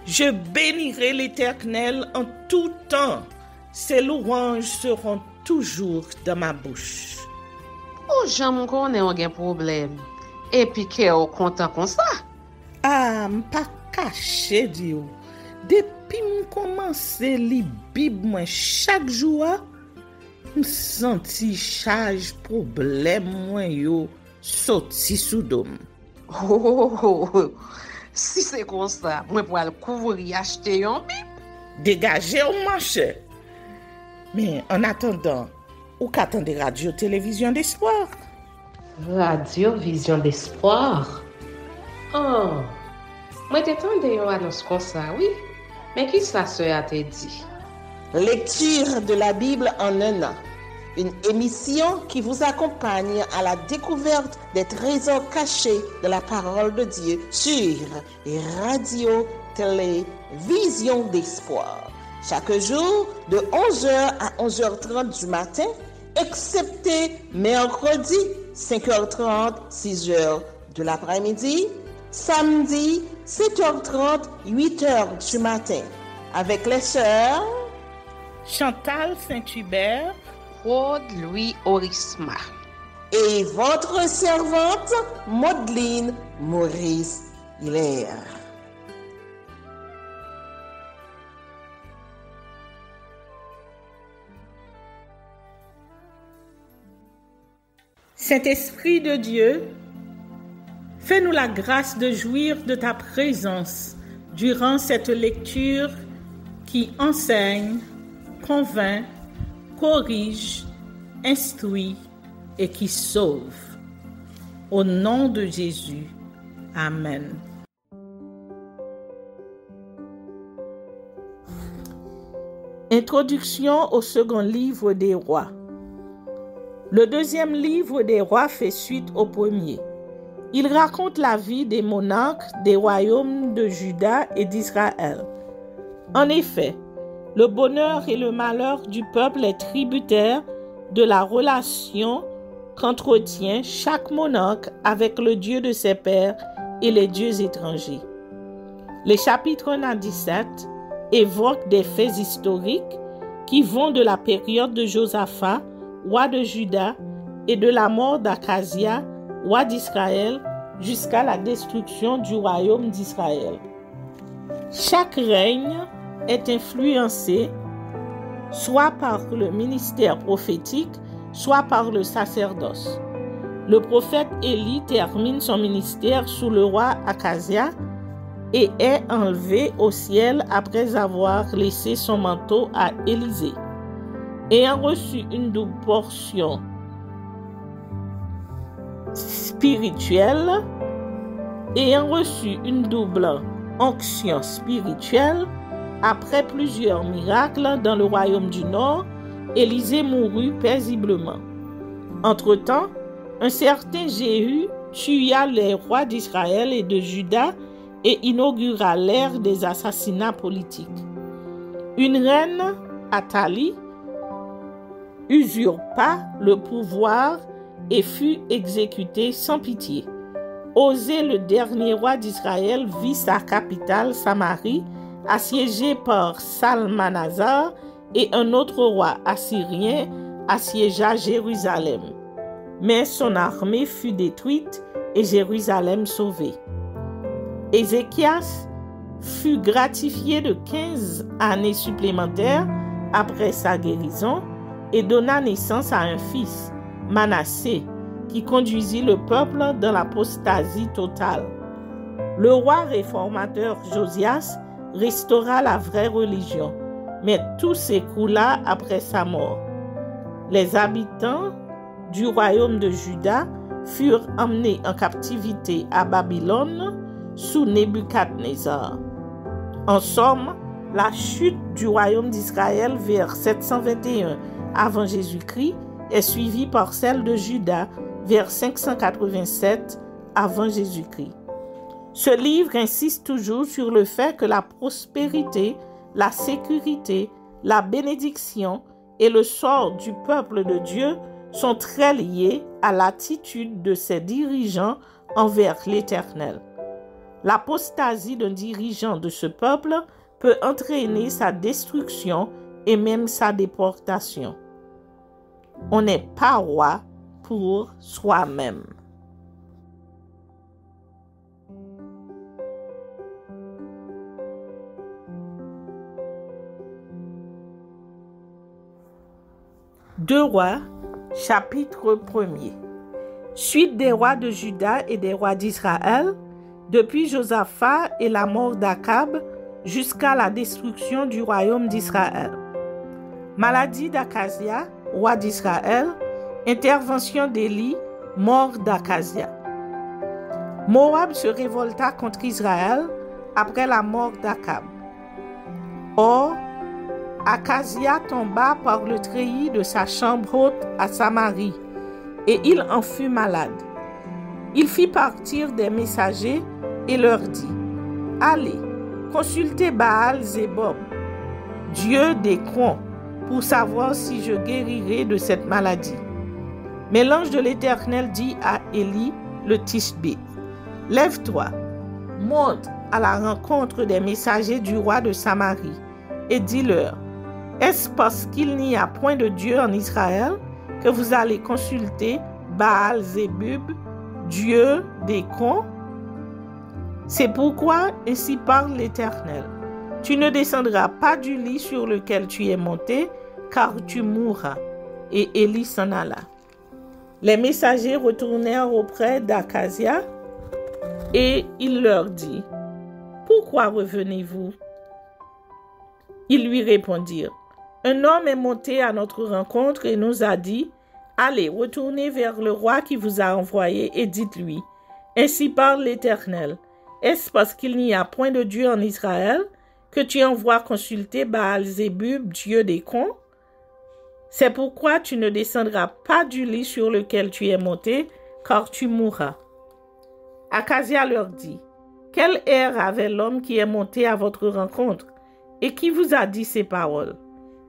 Je bénirai l'Éternel en tout temps. Ses louanges seront toujours dans ma bouche. Ou j'aime qu'on ait un problème. Et puis qu'elle est content comme ça. Ah, m'pas caché Dieu. Depuis m'commence li Bible moi chaque jour, m'senti charge problème moi yo sorti sous dôme. Si c'est comme ça, moi pour aller couvrir acheter un Bible. Dégagez au marché. Mais en attendant, ou qu'attendez radio télévision d'espoir? Radio Vision d'Espoir. Oh, moi t'attendais une annonce comme ça, oui. Mais qui ça a te dit? Lecture de la Bible en un an. Une émission qui vous accompagne à la découverte des trésors cachés de la parole de Dieu sur Radio Télévision d'Espoir. Chaque jour de 11h à 11h30 du matin, excepté mercredi 5h30, 6h de l'après-midi, samedi 7h30, 8h du matin, avec les sœurs Chantal Saint-Hubert, Claude Louis Orisma et votre servante Maudeline Maurice Hilaire. Saint-Esprit de Dieu, fais-nous la grâce de jouir de ta présence durant cette lecture qui enseigne, convainc, corrige, instruit et qui sauve. Au nom de Jésus. Amen. Introduction au second livre des rois. Le deuxième livre des rois fait suite au premier. Il raconte la vie des monarques des royaumes de Juda et d'Israël. En effet, le bonheur et le malheur du peuple est tributaire de la relation qu'entretient chaque monarque avec le Dieu de ses pères et les dieux étrangers. Les chapitres 1 à 17 évoquent des faits historiques qui vont de la période de Josaphat, roi de Juda, et de la mort d'Akazia, roi d'Israël, jusqu'à la destruction du royaume d'Israël. Chaque règne est influencé soit par le ministère prophétique, soit par le sacerdoce. Le prophète Élie termine son ministère sous le roi Akazia et est enlevé au ciel après avoir laissé son manteau à Élisée. Ayant reçu une double portion spirituelle, ayant reçu une double onction spirituelle, après plusieurs miracles dans le royaume du Nord, Élisée mourut paisiblement. Entre-temps, un certain Jéhu tua les rois d'Israël et de Juda et inaugura l'ère des assassinats politiques. Une reine, Athalie, usurpa le pouvoir et fut exécutée sans pitié. Osée, le dernier roi d'Israël, vit sa capitale, Samarie, assiégée par Salmanasar, et un autre roi assyrien assiégea Jérusalem. Mais son armée fut détruite et Jérusalem sauvée. Ézéchias fut gratifié de 15 années supplémentaires après sa guérison et donna naissance à un fils, Manassé, qui conduisit le peuple dans l'apostasie totale. Le roi réformateur Josias restaura la vraie religion, mais tout s'écroula après sa mort. Les habitants du royaume de Juda furent emmenés en captivité à Babylone sous Nebuchadnezzar. En somme, la chute du royaume d'Israël vers 721 avant Jésus-Christ est suivie par celle de Juda vers 587 avant Jésus-Christ. Ce livre insiste toujours sur le fait que la prospérité, la sécurité, la bénédiction et le sort du peuple de Dieu sont très liés à l'attitude de ses dirigeants envers l'Éternel. L'apostasie d'un dirigeant de ce peuple peut entraîner sa destruction et même sa déportation. On n'est pas roi pour soi-même. Deux Rois, chapitre 1er. Suite des rois de Juda et des rois d'Israël, depuis Josaphat et la mort d'Akab jusqu'à la destruction du royaume d'Israël. Maladie d'Akazia, roi d'Israël, intervention d'Élie, mort d'Akazia. Moab se révolta contre Israël après la mort d'Akab. Or, Akazia tomba par le treillis de sa chambre haute à Samarie, et il en fut malade. Il fit partir des messagers et leur dit, « Allez, consultez Baal-Zébob, dieu d'Écron, pour savoir si je guérirai de cette maladie. » Mais l'ange de l'Éternel dit à Élie, le Tishbite, « Lève-toi, monte à la rencontre des messagers du roi de Samarie, et dis-leur, est-ce parce qu'il n'y a point de Dieu en Israël que vous allez consulter Baal-Zébub, dieu d'Écron? C'est pourquoi ainsi parle l'Éternel. Tu ne descendras pas du lit sur lequel tu es monté, car tu mourras. » Et Élie s'en alla. Les messagers retournèrent auprès d'Akazia et il leur dit, « Pourquoi revenez-vous? » Ils lui répondirent, « Un homme est monté à notre rencontre et nous a dit, « Allez, retournez vers le roi qui vous a envoyé et dites-lui, « Ainsi parle l'Éternel. Est-ce parce qu'il n'y a point de Dieu en Israël que tu envoies consulter Baal-Zébub, dieu d'Écron? C'est pourquoi tu ne descendras pas du lit sur lequel tu es monté, car tu mourras. » Akazia leur dit, « Quel air avait l'homme qui est monté à votre rencontre, et qui vous a dit ces paroles? »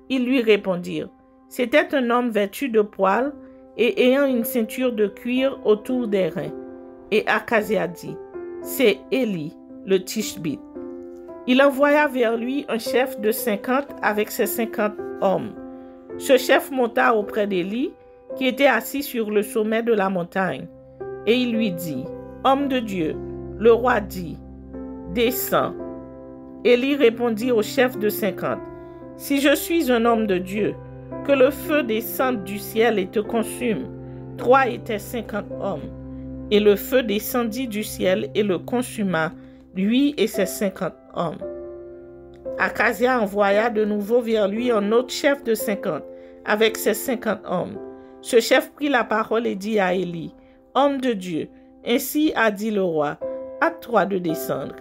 Ils lui répondirent, « C'était un homme vêtu de poils et ayant une ceinture de cuir autour des reins. » Et Akazia dit, « C'est Élie, le Tishbite. » Il envoya vers lui un chef de 50 avec ses 50 hommes. Ce chef monta auprès d'Élie, qui était assis sur le sommet de la montagne. Et il lui dit, « Homme de Dieu, le roi dit, descends. » Élie répondit au chef de 50, « Si je suis un homme de Dieu, que le feu descende du ciel et te consume. » 3 étaient 50 hommes. Et le feu descendit du ciel et le consuma, lui et ses 50 hommes. Akazia envoya de nouveau vers lui un autre chef de 50, avec ses 50 hommes. Ce chef prit la parole et dit à Élie, « Homme de Dieu, ainsi a dit le roi, hâte-toi de descendre. »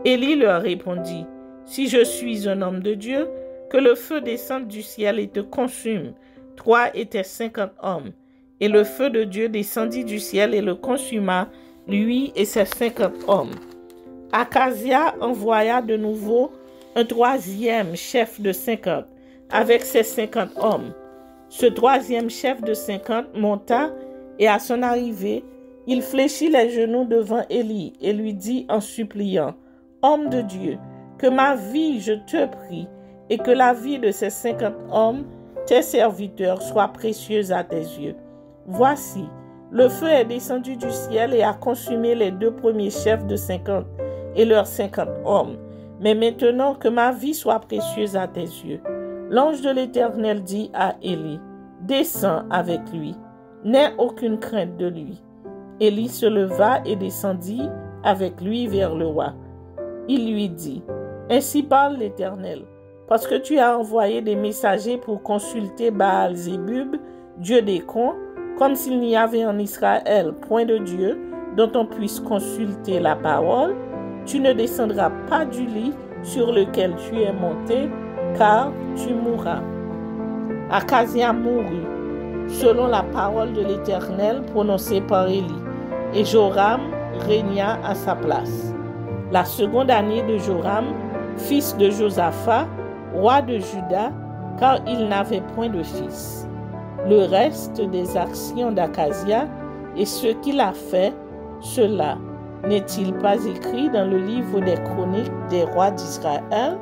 Élie leur répondit, « Si je suis un homme de Dieu, que le feu descende du ciel et te consume. » 3 étaient 50 hommes. Et le feu de Dieu descendit du ciel et le consuma, lui et ses 50 hommes. Akazia envoya de nouveau un troisième chef de 50, avec ses 50 hommes. Ce troisième chef de 50 monta, et à son arrivée, il fléchit les genoux devant Élie et lui dit en suppliant, « Homme de Dieu, que ma vie, je te prie, et que la vie de ces 50 hommes, tes serviteurs, soit précieuse à tes yeux. Voici, le feu est descendu du ciel et a consumé les 2 premiers chefs de 50 et leurs 50 hommes. Mais maintenant que ma vie soit précieuse à tes yeux. » L'ange de l'Éternel dit à Élie, « Descends avec lui, n'aie aucune crainte de lui. » Élie se leva et descendit avec lui vers le roi. Il lui dit, « Ainsi parle l'Éternel, parce que tu as envoyé des messagers pour consulter Baal-Zébub, dieu d'Écron, comme s'il n'y avait en Israël point de Dieu dont on puisse consulter la parole, tu ne descendras pas du lit sur lequel tu es monté, car tu mourras. » Akazia mourut, selon la parole de l'Éternel prononcée par Élie, et Joram régna à sa place. La seconde année de Joram, fils de Josaphat, roi de Juda, car il n'avait point de fils. Le reste des actions d'Akazia et ce qu'il a fait, cela N'est-il pas écrit dans le livre des Chroniques des rois d'Israël?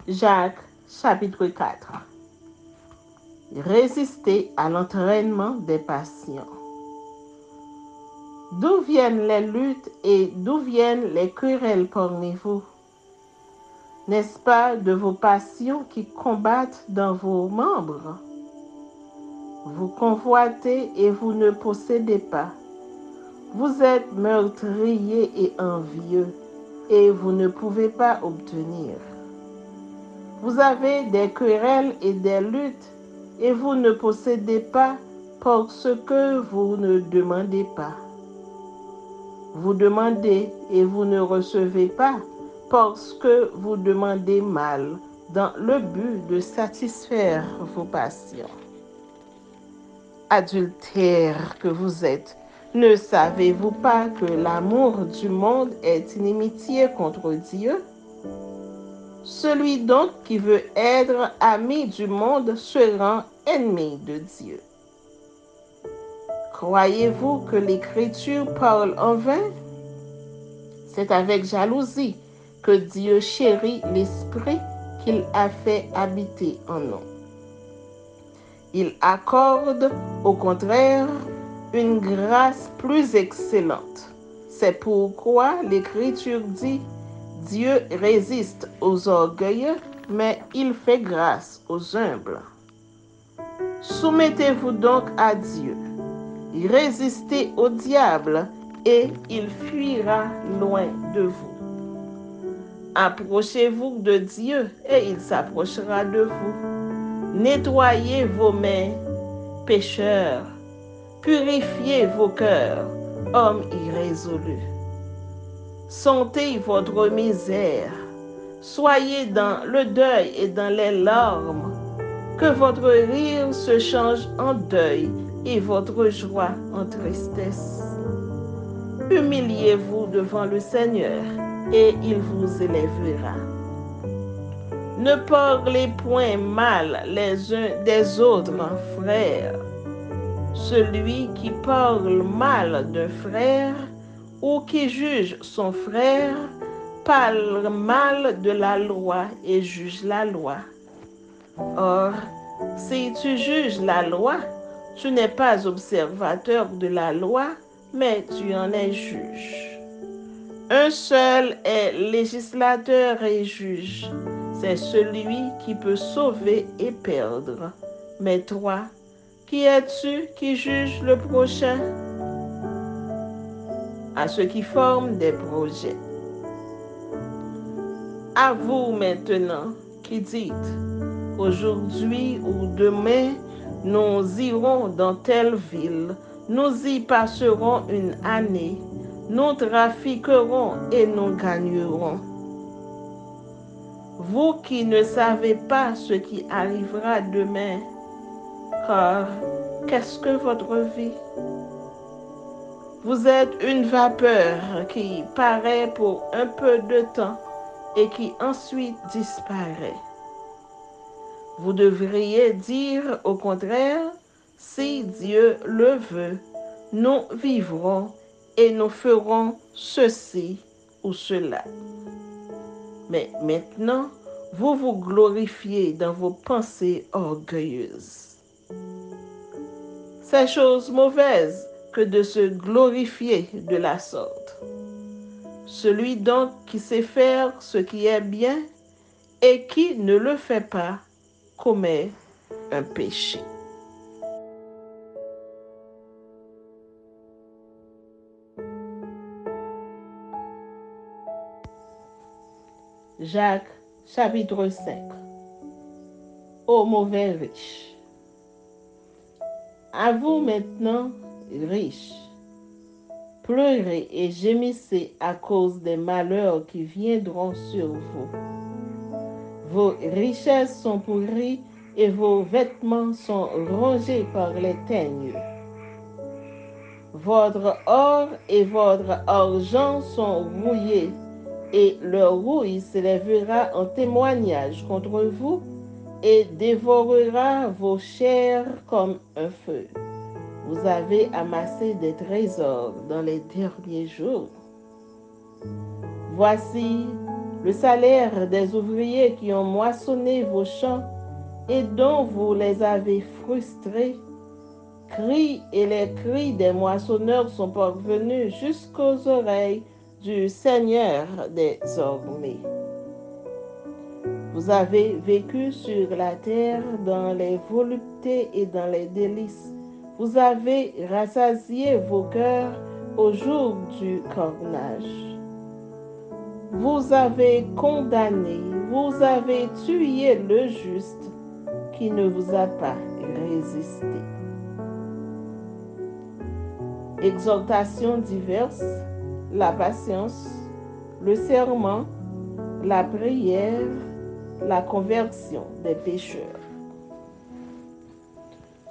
Jacques, chapitre 4. Résister à l'entraînement des passions. D'où viennent les luttes et d'où viennent les querelles parmi vous? N'est-ce pas de vos passions qui combattent dans vos membres? Vous convoitez et vous ne possédez pas. Vous êtes meurtriers et envieux et vous ne pouvez pas obtenir. Vous avez des querelles et des luttes et vous ne possédez pas parce que vous ne demandez pas. Vous demandez et vous ne recevez pas parce que vous demandez mal dans le but de satisfaire vos passions. Adultères que vous êtes, ne savez-vous pas que l'amour du monde est inimitié contre Dieu? Celui donc qui veut être ami du monde se rend ennemi de Dieu. Croyez-vous que l'Écriture parle en vain? C'est avec jalousie que Dieu chérit l'esprit qu'il a fait habiter en nous. Il accorde, au contraire, une grâce plus excellente. C'est pourquoi l'Écriture dit: Dieu résiste aux orgueilleux, mais il fait grâce aux humbles. Soumettez-vous donc à Dieu. Résistez au diable et il fuira loin de vous. Approchez-vous de Dieu et il s'approchera de vous. Nettoyez vos mains, pécheurs. Purifiez vos cœurs, hommes irrésolus. Sentez votre misère. Soyez dans le deuil et dans les larmes. Que votre rire se change en deuil et votre joie en tristesse. Humiliez-vous devant le Seigneur et il vous élèvera. Ne parlez point mal les uns des autres, frères. Celui qui parle mal d'un frère ou qui juge son frère parle mal de la loi et juge la loi. Or, si tu juges la loi, tu n'es pas observateur de la loi, mais tu en es juge. Un seul est législateur et juge, c'est celui qui peut sauver et perdre. Mais toi, qui es-tu qui juge le prochain? À ceux qui forment des projets. À vous maintenant qui dites, aujourd'hui ou demain, nous irons dans telle ville, nous y passerons une année, nous trafiquerons et nous gagnerons. Vous qui ne savez pas ce qui arrivera demain, car qu'est-ce que votre vie? Vous êtes une vapeur qui paraît pour un peu de temps et qui ensuite disparaît. Vous devriez dire au contraire, si Dieu le veut, nous vivrons et nous ferons ceci ou cela. Mais maintenant, vous vous glorifiez dans vos pensées orgueilleuses. C'est chose mauvaise que de se glorifier de la sorte. Celui donc qui sait faire ce qui est bien et qui ne le fait pas commet un péché. Jacques, chapitre 5. Ô mauvais riche. À vous maintenant, riches, pleurez et gémissez à cause des malheurs qui viendront sur vous. Vos richesses sont pourries et vos vêtements sont rongés par les teignes. Votre or et votre argent sont rouillés, et leur rouille s'élèvera en témoignage contre vous et dévorera vos chairs comme un feu. Vous avez amassé des trésors dans les derniers jours. Voici le salaire des ouvriers qui ont moissonné vos champs et dont vous les avez frustrés. Cris et les cris des moissonneurs sont parvenus jusqu'aux oreilles du Seigneur des armées. Vous avez vécu sur la terre dans les voluptés et dans les délices. Vous avez rassasié vos cœurs au jour du cornage. Vous avez condamné, vous avez tué le juste qui ne vous a pas résisté. Exhortations diverses, la patience, le serment, la prière, la conversion des pécheurs.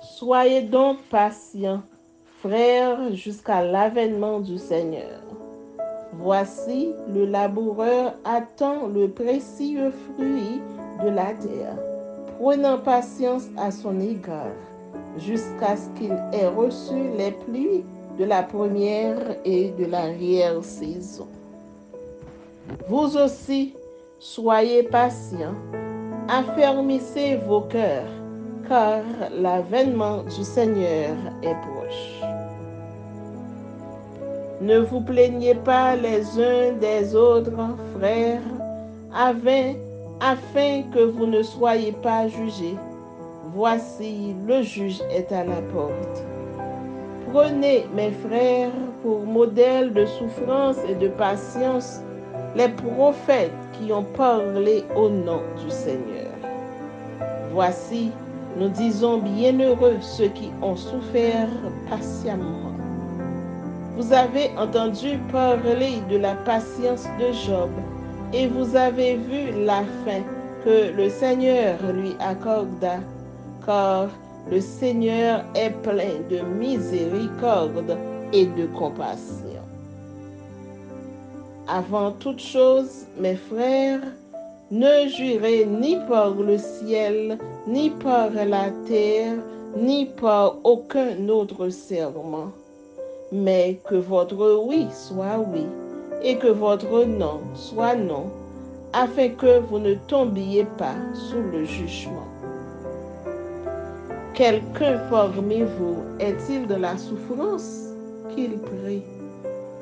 Soyez donc patients, frères, jusqu'à l'avènement du Seigneur. Voici, le laboureur attend le précieux fruit de la terre, prenant patience à son égard, jusqu'à ce qu'il ait reçu les pluies de la première et de l'arrière-saison. Vous aussi, soyez patients, affermissez vos cœurs, car l'avènement du Seigneur est proche. Ne vous plaignez pas les uns des autres, frères, afin que vous ne soyez pas jugés. Voici, le juge est à la porte. Prenez, mes frères, pour modèle de souffrance et de patience, les prophètes qui ont parlé au nom du Seigneur. Voici, nous disons bienheureux ceux qui ont souffert patiemment. Vous avez entendu parler de la patience de Job, et vous avez vu la fin que le Seigneur lui accorda, car le Seigneur est plein de miséricorde et de compassion. Avant toute chose, mes frères, ne jurez ni par le ciel, ni par la terre, ni par aucun autre serment, mais que votre oui soit oui, et que votre non soit non, afin que vous ne tombiez pas sous le jugement. Quelqu'un parmi vous est-il dans la souffrance? Qu'il prie.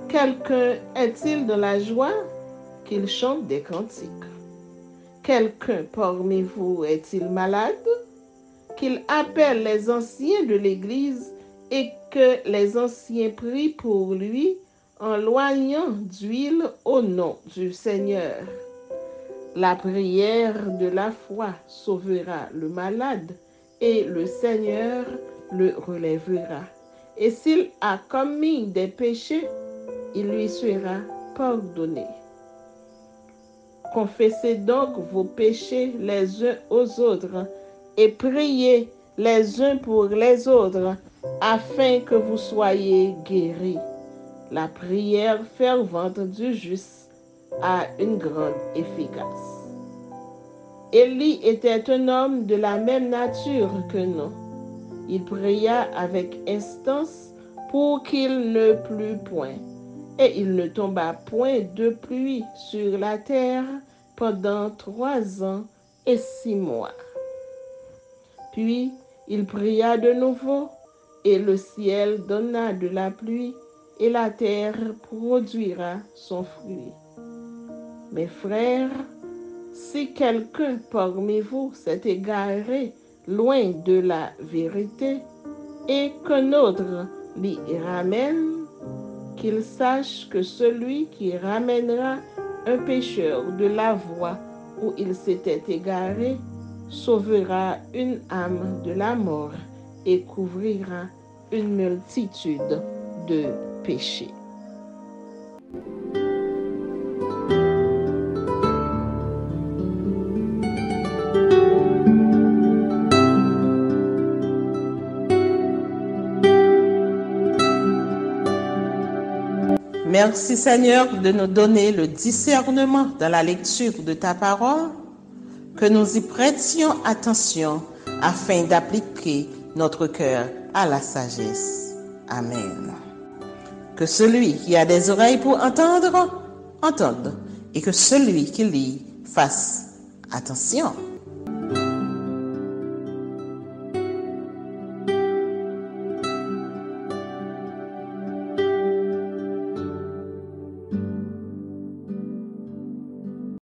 Quelqu'un est-il dans la joie? Qu'il chante des cantiques. Quelqu'un parmi vous est-il malade? Qu'il appelle les anciens de l'Église et que les anciens prient pour lui en loignant d'huile au nom du Seigneur. La prière de la foi sauvera le malade et le Seigneur le relèvera. Et s'il a commis des péchés, il lui sera pardonné. Confessez donc vos péchés les uns aux autres et priez les uns pour les autres afin que vous soyez guéris. La prière fervente du juste a une grande efficace. Élie était un homme de la même nature que nous. Il pria avec instance pour qu'il ne plût point, et il ne tomba point de pluie sur la terre pendant 3 ans et 6 mois. Puis il pria de nouveau, et le ciel donna de la pluie, et la terre produira son fruit. Mes frères, si quelqu'un parmi vous s'est égaré loin de la vérité, et qu'un autre l'y ramène, qu'il sache que celui qui ramènera un pécheur de la voie où il s'était égaré sauvera une âme de la mort et couvrira une multitude de péchés. Merci Seigneur de nous donner le discernement dans la lecture de ta parole, que nous y prêtions attention afin d'appliquer notre cœur à la sagesse. Amen. Que celui qui a des oreilles pour entendre, entende, et que celui qui lit fasse attention.